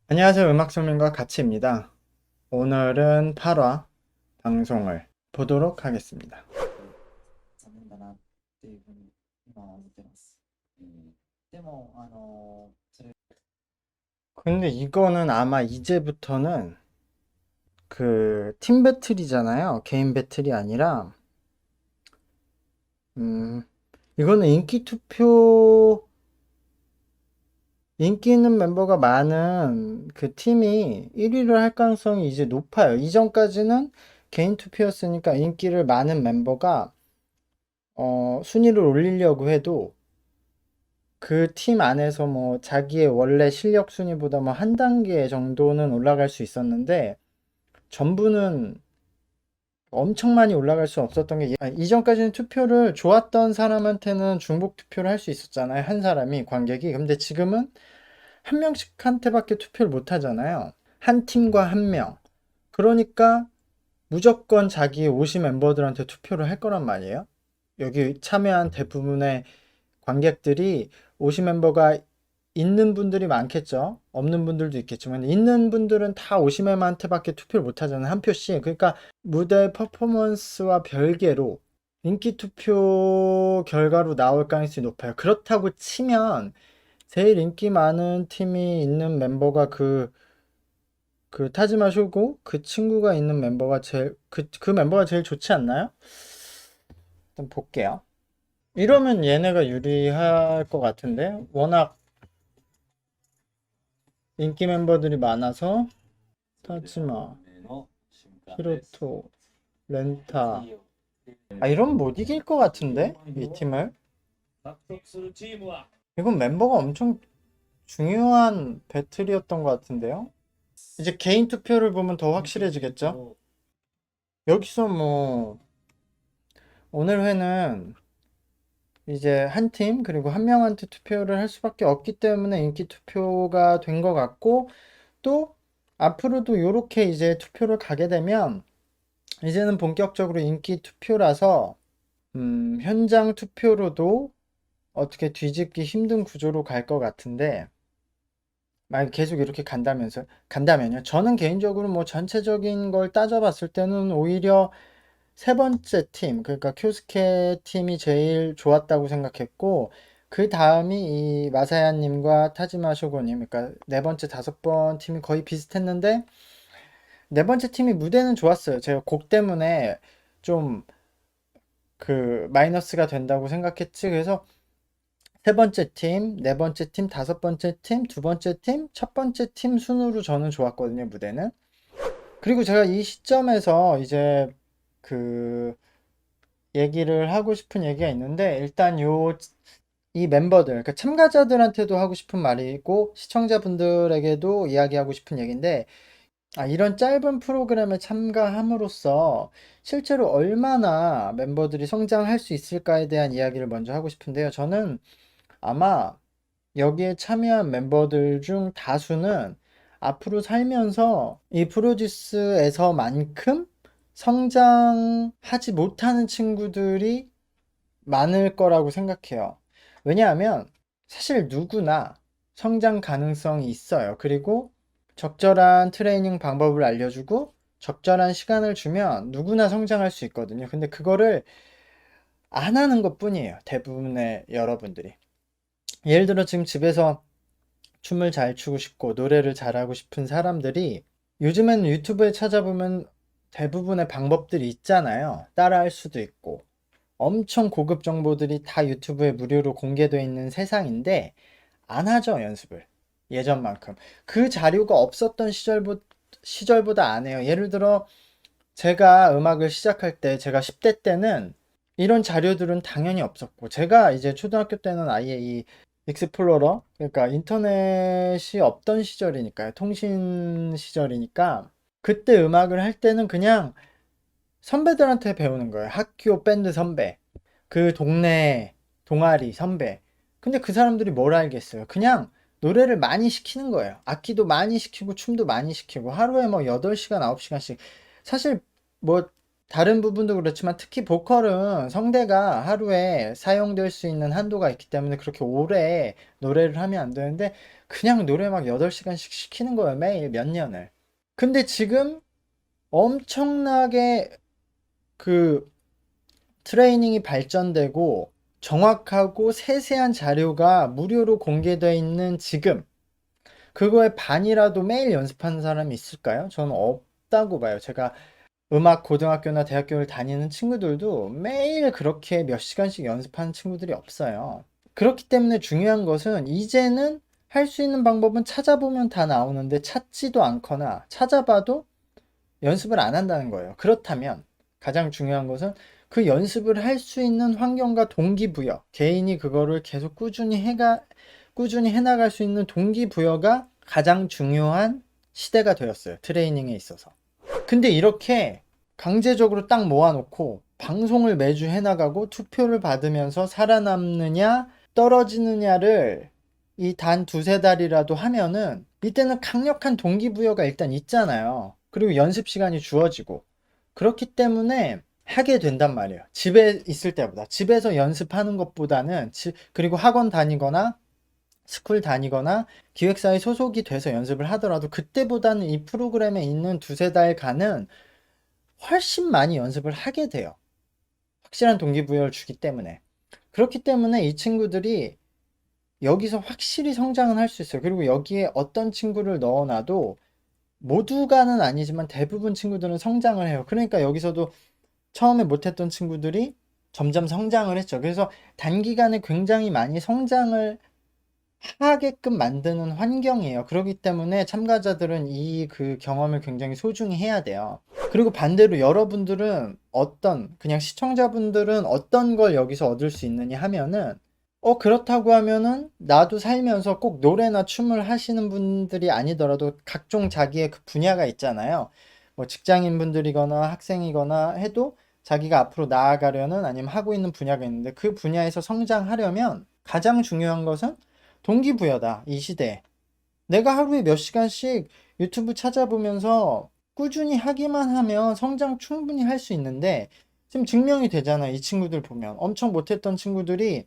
안녕하세요. 음악소년과 같이입니다. 오늘은 8화 방송을 보도록 하겠습니다. 残念だなっていうふうに今は思ってます。でも、근데 이거는 아마 이제부터는 그 팀 배틀이잖아요. 개인 배틀이 아니라 음, 이거는 인기 있는 멤버가 많은 그 팀이 1위를 할 가능성이 이제 높아요. 이전까지는 개인 투표였으니까 인기를 많은 멤버가 순위를 올리려고 해도 그 팀 안에서 뭐 자기의 원래 실력 순위보다 뭐 한 단계 정도는 올라갈 수 있었는데 전부는 엄청 많이 올라갈 수 없었던 게 이전까지는 투표를 좋았던 사람한테는 중복 투표를 할 수 있었잖아요. 한 사람이 관객이. 근데 지금은 한 명씩한테밖에 투표를 못 하잖아요. 한 팀과 한 명. 그러니까 무조건 자기 50 멤버들한테 투표를 할 거란 말이에요. 여기 참여한 대부분의 관객들이 50 멤버가 있는 분들이 많겠죠. 없는 분들도 있겠지만 있는 분들은 다 오시멤한테밖에 투표를 못 하잖아요. 한 표씩. 그러니까 무대 퍼포먼스와 별개로 인기 투표 결과로 나올 가능성이 높아요. 그렇다고 치면 제일 인기 많은 팀이 있는 멤버가 그 타지마 쇼고 그 친구가 있는 멤버가 그 멤버가 제일 좋지 않나요? 좀 볼게요. 이러면 얘네가 유리할 것 같은데 워낙 인기 멤버들이 많아서 타지마, 히로토, 렌타. 이러면 못 이길 것 같은데? 이 팀을? 이건 멤버가 엄청 중요한 배틀이었던 것 같은데요? 이제 개인 투표를 보면 더 확실해지겠죠? 여기서 뭐, 오늘 회는 이제 한 팀, 그리고 한 명한테 투표를 할 수밖에 없기 때문에 인기 투표가 된 것 같고, 또 앞으로도 이렇게 이제 투표를 가게 되면 이제는 본격적으로 인기 투표라서 현장 투표로도 어떻게 뒤집기 힘든 구조로 갈 것 같은데 만약 계속 이렇게 간다면요. 저는 개인적으로 뭐 전체적인 걸 따져봤을 때는 오히려 세 번째 팀, 그러니까 쿄스케 팀이 제일 좋았다고 생각했고 그 다음이 이 마사야님과 타지마 쇼고님, 그러니까 네 번째, 다섯 번 팀이 거의 비슷했는데 네 번째 팀이 무대는 좋았어요. 제가 곡 때문에 좀 그 마이너스가 된다고 생각했지. 그래서 세 번째 팀, 네 번째 팀, 다섯 번째 팀, 두 번째 팀, 첫 번째 팀 순으로 저는 좋았거든요, 무대는. 그리고 제가 이 시점에서 이제 그 얘기를 하고 싶은 얘기가 있는데 일단 이 멤버들, 그러니까 참가자들한테도 하고 싶은 말이고 시청자분들에게도 이야기하고 싶은 얘기인데 이런 짧은 프로그램에 참가함으로써 실제로 얼마나 멤버들이 성장할 수 있을까에 대한 이야기를 먼저 하고 싶은데요. 저는 아마 여기에 참여한 멤버들 중 다수는 앞으로 살면서 이 프로듀스에서만큼 성장하지 못하는 친구들이 많을 거라고 생각해요. 왜냐하면 사실 누구나 성장 가능성이 있어요. 그리고 적절한 트레이닝 방법을 알려주고 적절한 시간을 주면 누구나 성장할 수 있거든요. 근데 그거를 안 하는 것 뿐이에요. 대부분의 여러분들이. 예를 들어 지금 집에서 춤을 잘 추고 싶고 노래를 잘하고 싶은 사람들이 요즘에는 유튜브에 찾아보면 대부분의 방법들이 있잖아요. 따라할 수도 있고. 엄청 고급 정보들이 다 유튜브에 무료로 공개되어 있는 세상인데 안 하죠, 연습을. 예전만큼. 그 자료가 없었던 시절보다 안 해요. 예를 들어 제가 음악을 시작할 때 제가 10대 때는 이런 자료들은 당연히 없었고 제가 이제 초등학교 때는 아예 이 익스플로러 그러니까 인터넷이 없던 시절이니까요. 통신 시절이니까 그때 음악을 할 때는 그냥 선배들한테 배우는 거예요. 학교 밴드 선배, 그 동네 동아리 선배. 근데 그 사람들이 뭘 알겠어요? 그냥 노래를 많이 시키는 거예요. 악기도 많이 시키고 춤도 많이 시키고 하루에 뭐 8시간, 9시간씩. 사실 뭐 다른 부분도 그렇지만 특히 보컬은 성대가 하루에 사용될 수 있는 한도가 있기 때문에 그렇게 오래 노래를 하면 안 되는데 그냥 노래 막 8시간씩 시키는 거예요. 매일 몇 년을. 근데 지금 엄청나게 그 트레이닝이 발전되고 정확하고 세세한 자료가 무료로 공개되어 있는 지금 그거에 반이라도 매일 연습하는 사람이 있을까요? 저는 없다고 봐요. 제가 음악 고등학교나 대학교를 다니는 친구들도 매일 그렇게 몇 시간씩 연습하는 친구들이 없어요. 그렇기 때문에 중요한 것은 이제는 할 수 있는 방법은 찾아보면 다 나오는데 찾지도 않거나 찾아봐도 연습을 안 한다는 거예요. 그렇다면 가장 중요한 것은 그 연습을 할 수 있는 환경과 동기부여, 개인이 그거를 계속 꾸준히 해나갈 수 있는 동기부여가 가장 중요한 시대가 되었어요. 트레이닝에 있어서. 근데 이렇게 강제적으로 딱 모아놓고 방송을 매주 해나가고 투표를 받으면서 살아남느냐 떨어지느냐를 이 단 두세 달이라도 하면은 이때는 강력한 동기부여가 일단 있잖아요. 그리고 연습 시간이 주어지고 그렇기 때문에 하게 된단 말이에요. 집에 있을 때보다 집에서 연습하는 것보다는 그리고 학원 다니거나 스쿨 다니거나 기획사에 소속이 돼서 연습을 하더라도 그때보다는 이 프로그램에 있는 두세 달간은 훨씬 많이 연습을 하게 돼요. 확실한 동기부여를 주기 때문에. 그렇기 때문에 이 친구들이 여기서 확실히 성장은 할 수 있어요. 그리고 여기에 어떤 친구를 넣어놔도 모두가는 아니지만 대부분 친구들은 성장을 해요. 그러니까 여기서도 처음에 못했던 친구들이 점점 성장을 했죠. 그래서 단기간에 굉장히 많이 성장을 하게끔 만드는 환경이에요. 그렇기 때문에 참가자들은 이 그 경험을 굉장히 소중히 해야 돼요. 그리고 반대로 여러분들은 그냥 시청자분들은 어떤 걸 여기서 얻을 수 있느냐 하면은, 그렇다고 하면은, 나도 살면서 꼭 노래나 춤을 하시는 분들이 아니더라도 각종 자기의 그 분야가 있잖아요. 뭐 직장인분들이거나 학생이거나 해도 자기가 앞으로 나아가려는 아니면 하고 있는 분야가 있는데 그 분야에서 성장하려면 가장 중요한 것은 동기부여다, 이 시대에. 내가 하루에 몇 시간씩 유튜브 찾아보면서 꾸준히 하기만 하면 성장 충분히 할 수 있는데, 지금 증명이 되잖아. 이 친구들 보면. 엄청 못했던 친구들이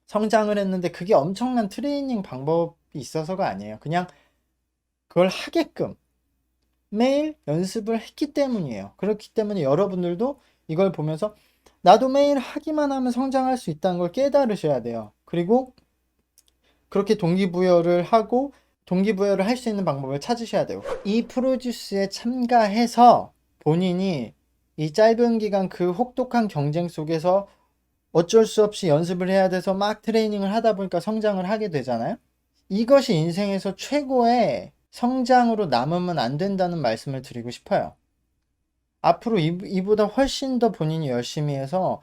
성장을 했는데, 그게 엄청난 트레이닝 방법이 있어서가 아니에요. 그냥 그걸 하게끔 매일 연습을 했기 때문이에요. 그렇기 때문에 여러분들도 이걸 보면서 나도 매일 하기만 하면 성장할 수 있다는 걸 깨달으셔야 돼요. 그리고 그렇게 동기부여를 할 수 있는 방법을 찾으셔야 돼요. 이 프로듀스에 참가해서 본인이 이 짧은 기간 그 혹독한 경쟁 속에서 어쩔 수 없이 연습을 해야 돼서 막 트레이닝을 하다 보니까 성장을 하게 되잖아요. 이것이 인생에서 최고의 성장으로 남으면 안 된다는 말씀을 드리고 싶어요. 앞으로 이보다 훨씬 더 본인이 열심히 해서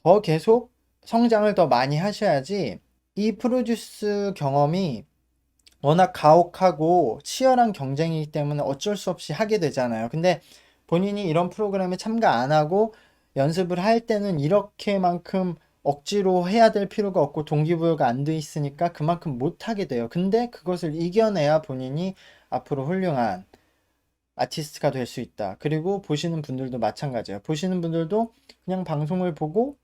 더 계속 성장을 더 많이 하셔야지, 이 프로듀스 경험이 워낙 가혹하고 치열한 경쟁이기 때문에 어쩔 수 없이 하게 되잖아요. 근데 본인이 이런 프로그램에 참가 안 하고 연습을 할 때는 이렇게만큼 억지로 해야 될 필요가 없고 동기부여가 안 돼 있으니까 그만큼 못 하게 돼요. 근데 그것을 이겨내야 본인이 앞으로 훌륭한 아티스트가 될 수 있다. 그리고 보시는 분들도 마찬가지예요. 보시는 분들도 그냥 방송을 보고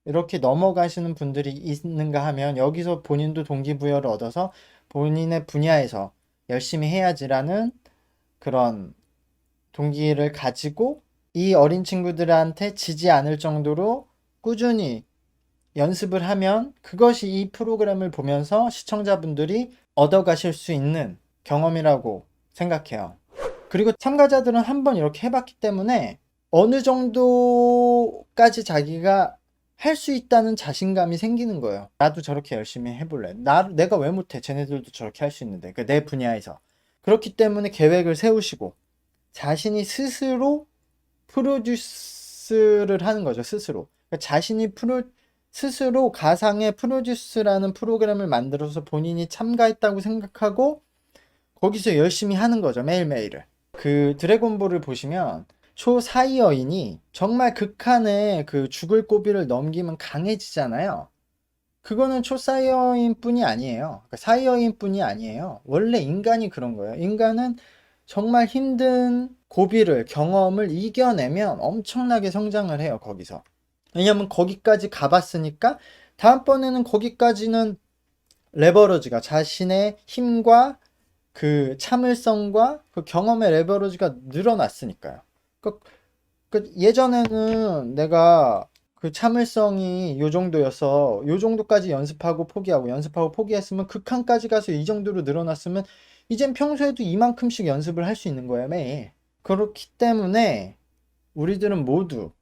이렇게 넘어가시는 분들이 있는가 하면 여기서 본인도 동기부여를 얻어서 본인의 분야에서 열심히 해야지라는 그런 동기를 가지고 이 어린 친구들한테 지지 않을 정도로 꾸준히 연습을 하면 그것이 이 프로그램을 보면서 시청자분들이 얻어가실 수 있는 경험이라고 생각해요. 그리고 참가자들은 한번 이렇게 해봤기 때문에 어느 정도까지 자기가 할 수 있다는 자신감이 생기는 거예요. 나도 저렇게 열심히 해볼래. 내가 왜 못해? 쟤네들도 저렇게 할 수 있는데. 내 분야에서. 그렇기 때문에 계획을 세우시고 자신이 스스로 프로듀스를 하는 거죠. 스스로. 그러니까 스스로 가상의 프로듀스라는 프로그램을 만들어서 본인이 참가했다고 생각하고 거기서 열심히 하는 거죠. 매일매일을. 그 드래곤볼을 보시면 초사이어인이 정말 극한의 그 죽을 고비를 넘기면 강해지잖아요. 그거는 초사이어인 뿐이 아니에요. 그러니까 사이어인 뿐이 아니에요. 원래 인간이 그런 거예요. 인간은 정말 힘든 고비를, 경험을 이겨내면 엄청나게 성장을 해요, 거기서. 왜냐면 거기까지 가봤으니까 다음번에는 거기까지는 레버러지가 자신의 힘과 그 참을성과 그 경험의 레버러지가 늘어났으니까요. 그, 예전에는 내가 그 참을성이 요 정도여서 요 정도까지 연습하고 포기하고 연습하고 포기했으면 극한까지 가서 이 정도로 늘어났으면 이젠 평소에도 이만큼씩 연습을 할 수 있는 거예요, 매일. 그렇기 때문에 우리들은 모두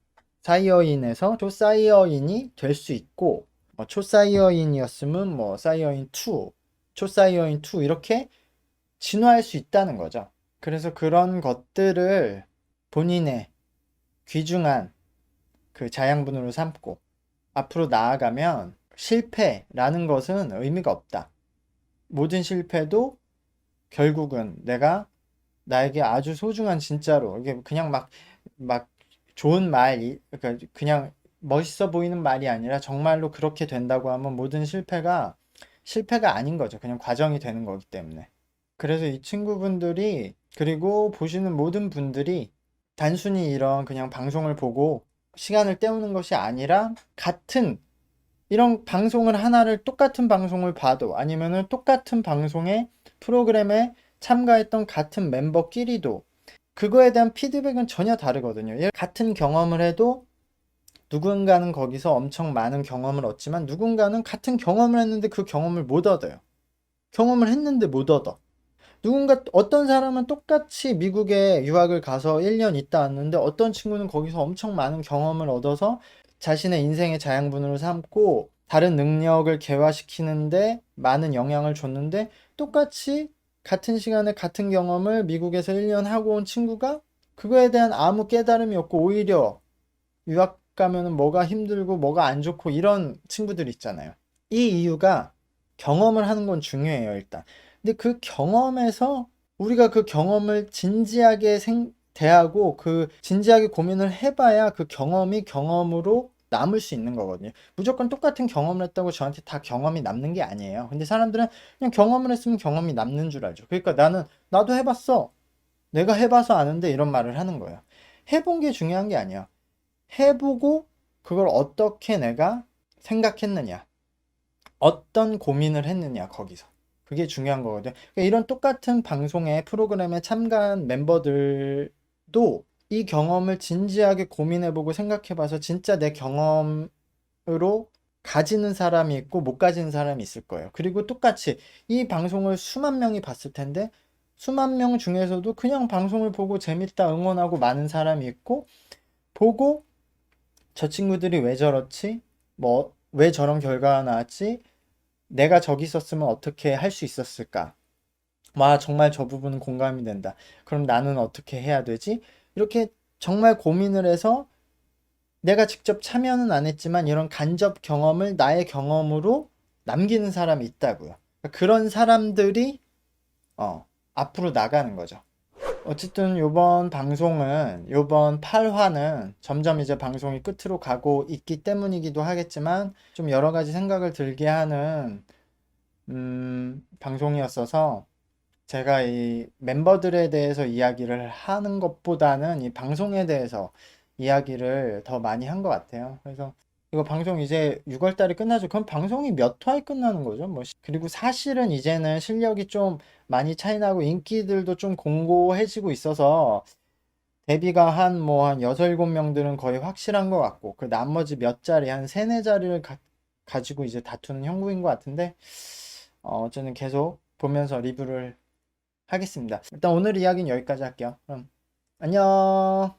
사이어인에서 초사이어인이 될 수 있고, 초사이어인이었으면 뭐 사이어인 2, 초사이어인 2 이렇게 진화할 수 있다는 거죠. 그래서 그런 것들을 본인의 귀중한 그 자양분으로 삼고 앞으로 나아가면 실패라는 것은 의미가 없다. 모든 실패도 결국은 내가 나에게 아주 소중한, 진짜로 이게 그냥 막 좋은 말, 그러니까 그냥 멋있어 보이는 말이 아니라 정말로 그렇게 된다고 하면 모든 실패가 아닌 거죠. 그냥 과정이 되는 거기 때문에. 그래서 이 친구분들이, 그리고 보시는 모든 분들이 단순히 이런 그냥 방송을 보고 시간을 때우는 것이 아니라 이런 방송을 하나를, 똑같은 방송을 봐도 아니면은 똑같은 방송의 프로그램에 참가했던 같은 멤버끼리도 그거에 대한 피드백은 전혀 다르거든요. 같은 경험을 해도 누군가는 거기서 엄청 많은 경험을 얻지만 누군가는 같은 경험을 했는데 그 경험을 못 얻어요. 경험을 했는데 못 얻어. 어떤 사람은 똑같이 미국에 유학을 가서 1년 있다 왔는데 어떤 친구는 거기서 엄청 많은 경험을 얻어서 자신의 인생의 자양분으로 삼고 다른 능력을 개화시키는데 많은 영향을 줬는데, 똑같이 같은 시간에 같은 경험을 미국에서 1년 하고 온 친구가 그거에 대한 아무 깨달음이 없고 오히려 유학 가면은 뭐가 힘들고 뭐가 안 좋고 이런 친구들 있잖아요. 이 이유가 경험을 하는 건 중요해요, 일단. 근데 그 경험에서 우리가 그 경험을 진지하게 대하고 그 진지하게 고민을 해봐야 그 경험이 경험으로 남을 수 있는 거거든요. 무조건 똑같은 경험을 했다고 저한테 다 경험이 남는 게 아니에요. 근데 사람들은 그냥 경험을 했으면 경험이 남는 줄 알죠. 그러니까 나도 해봤어. 내가 해봐서 아는데 이런 말을 하는 거예요. 해본 게 중요한 게 아니야. 해보고 그걸 어떻게 내가 생각했느냐. 어떤 고민을 했느냐, 거기서. 그게 중요한 거거든. 그러니까 이런 똑같은 방송의 프로그램에 참가한 멤버들도 이 경험을 진지하게 고민해보고 생각해봐서 진짜 내 경험으로 가지는 사람이 있고 못 가지는 사람이 있을 거예요. 그리고 똑같이 이 방송을 수만 명이 봤을 텐데 수만 명 중에서도 그냥 방송을 보고 재밌다 응원하고 많은 사람이 있고, 보고 저 친구들이 왜 저렇지? 뭐, 왜 저런 결과가 나왔지? 내가 저기 있었으면 어떻게 할 수 있었을까? 와, 정말 저 부분은 공감이 된다. 그럼 나는 어떻게 해야 되지? 이렇게 정말 고민을 해서 내가 직접 참여는 안 했지만 이런 간접 경험을 나의 경험으로 남기는 사람이 있다고요. 그런 사람들이 앞으로 나가는 거죠. 어쨌든 요번 8화는 점점 이제 방송이 끝으로 가고 있기 때문이기도 하겠지만 좀 여러 가지 생각을 들게 하는 방송이었어서 제가 이 멤버들에 대해서 이야기를 하는 것보다는 이 방송에 대해서 이야기를 더 많이 한 것 같아요. 그래서 이거 방송 이제 6월 달에 끝나죠. 그럼 방송이 몇 화에 끝나는 거죠? 그리고 사실은 이제는 실력이 좀 많이 차이 나고 인기들도 좀 공고해지고 있어서 데뷔가 한 6, 7명들은 거의 확실한 것 같고 그 나머지 몇 자리, 한 3, 4자리를 가지고 이제 다투는 형국인 것 같은데, 저는 계속 보면서 리뷰를 하겠습니다. 일단 오늘 이야기는 여기까지 할게요. 그럼 안녕.